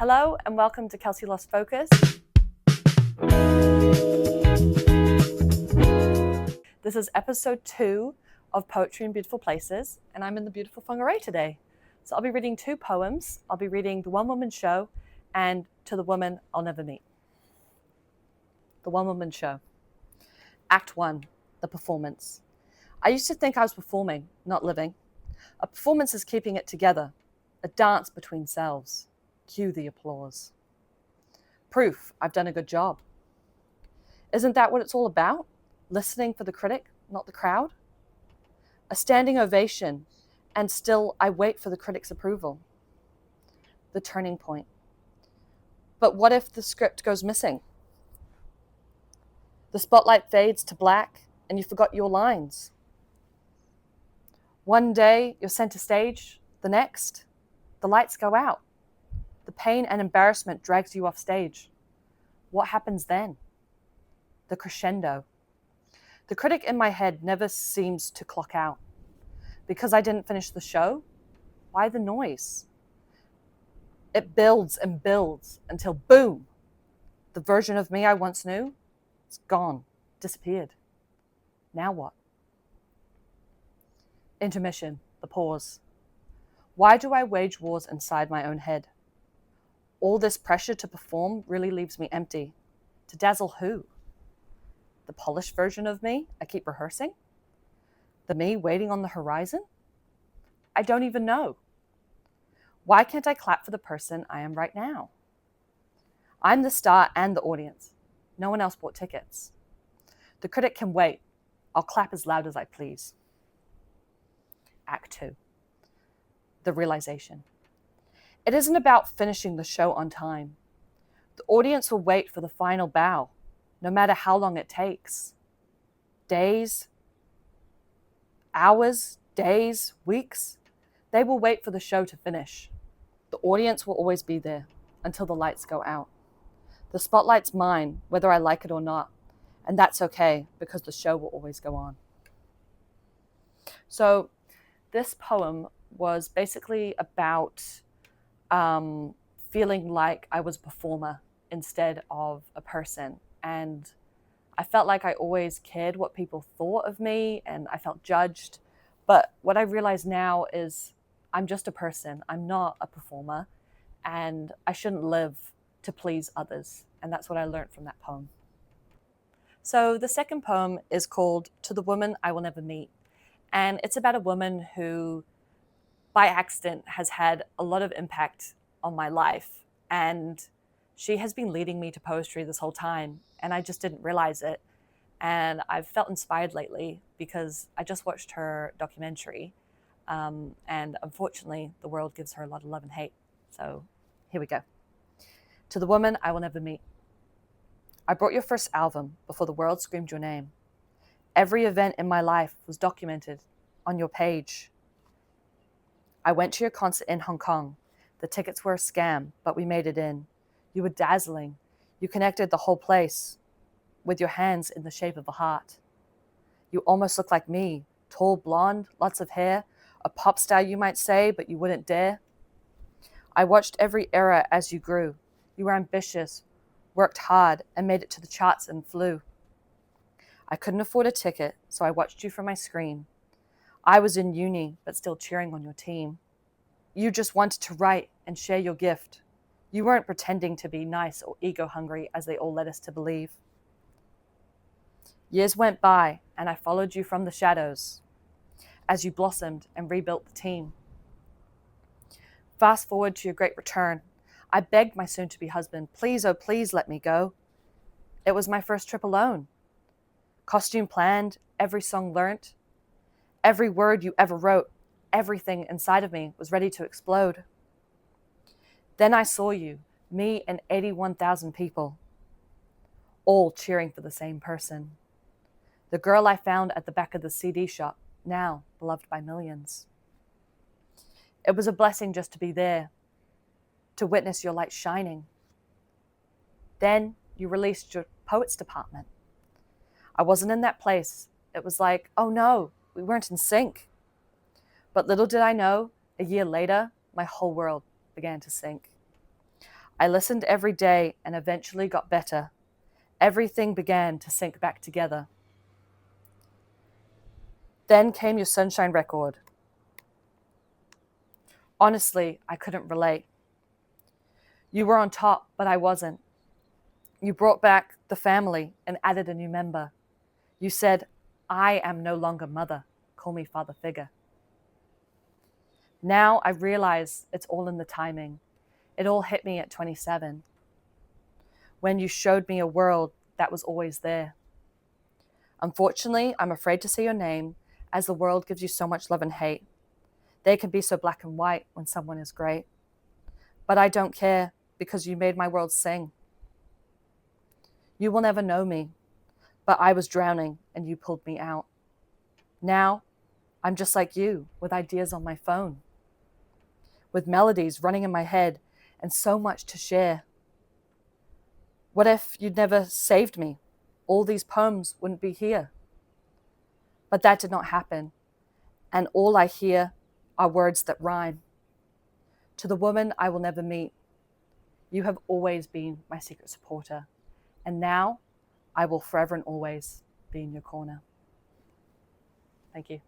Hello and welcome to Kelsey Lost Focus. This is episode 2 of Poetry in Beautiful Places, and I'm in the beautiful Whangārei today. So I'll be reading 2 poems. I'll be reading The One Woman Show and To the Woman I'll Never Meet. The One Woman Show. Act 1, the performance. I used to think I was performing, not living. A performance is keeping it together, a dance between selves. Cue the applause. Proof I've done a good job. Isn't that what it's all about? Listening for the critic, not the crowd? A standing ovation, and still I wait for the critic's approval. The turning point. But what if the script goes missing? The spotlight fades to black, and you forgot your lines. One day, you're center stage. The next, the lights go out. The pain and embarrassment drags you off stage. What happens then? The crescendo. The critic in my head never seems to clock out. Because I didn't finish the show? Why the noise? It builds and builds until boom! The version of me I once knew, it's gone, disappeared. Now what? Intermission, the pause. Why do I wage wars inside my own head? All this pressure to perform really leaves me empty. To dazzle who? The polished version of me I keep rehearsing? The me waiting on the horizon? I don't even know. Why can't I clap for the person I am right now? I'm the star and the audience. No one else bought tickets. The critic can wait. I'll clap as loud as I please. Act 2. The realization. It isn't about finishing the show on time. The audience will wait for the final bow, no matter how long it takes. Days, hours, days, weeks, they will wait for the show to finish. The audience will always be there until the lights go out. The spotlight's mine, whether I like it or not, and that's okay because the show will always go on. So this poem was basically about feeling like I was a performer instead of a person. And I felt like I always cared what people thought of me and I felt judged. But what I realize now is I'm just a person. I'm not a performer and I shouldn't live to please others. And that's what I learned from that poem. So the second poem is called To the Woman I Will Never Meet. And it's about a woman who by accident has had a lot of impact on my life. And she has been leading me to poetry this whole time. And I just didn't realize it. And I've felt inspired lately because I just watched her documentary. And unfortunately, the world gives her a lot of love and hate. So here we go. To the Woman I Will Never Meet. I brought your first album before the world screamed your name. Every event in my life was documented on your page. I went to your concert in Hong Kong. The tickets were a scam, but we made it in. You were dazzling. You connected the whole place with your hands in the shape of a heart. You almost looked like me, tall, blonde, lots of hair, a pop star you might say, but you wouldn't dare. I watched every era as you grew. You were ambitious, worked hard, and made it to the charts and flew. I couldn't afford a ticket, so I watched you from my screen. I was in uni, but still cheering on your team. You just wanted to write and share your gift. You weren't pretending to be nice or ego-hungry as they all led us to believe. Years went by, and I followed you from the shadows as you blossomed and rebuilt the team. Fast forward to your great return. I begged my soon-to-be husband, please, oh please let me go. It was my first trip alone. Costume planned, every song learnt. Every word you ever wrote, everything inside of me was ready to explode. Then I saw you, me and 81,000 people, all cheering for the same person. The girl I found at the back of the CD shop, now beloved by millions. It was a blessing just to be there, to witness your light shining. Then you released your poets department. I wasn't in that place. It was like, oh no, we weren't in sync. But little did I know, a year later, my whole world began to sink. I listened every day and eventually got better. Everything began to sync back together. Then came your Sunshine record. Honestly, I couldn't relate. You were on top, but I wasn't. You brought back the family and added a new member. You said, I am no longer mother. Call me father figure. Now I realize it's all in the timing. It all hit me at 27, when you showed me a world that was always there. Unfortunately, I'm afraid to say your name, as the world gives you so much love and hate. They can be so black and white when someone is great. But I don't care, because you made my world sing. You will never know me, but I was drowning and you pulled me out. Now, I'm just like you, with ideas on my phone, with melodies running in my head and so much to share. What if you'd never saved me? All these poems wouldn't be here. But that did not happen, and all I hear are words that rhyme. To the woman I will never meet, you have always been my secret supporter, and now I will forever and always be in your corner. Thank you.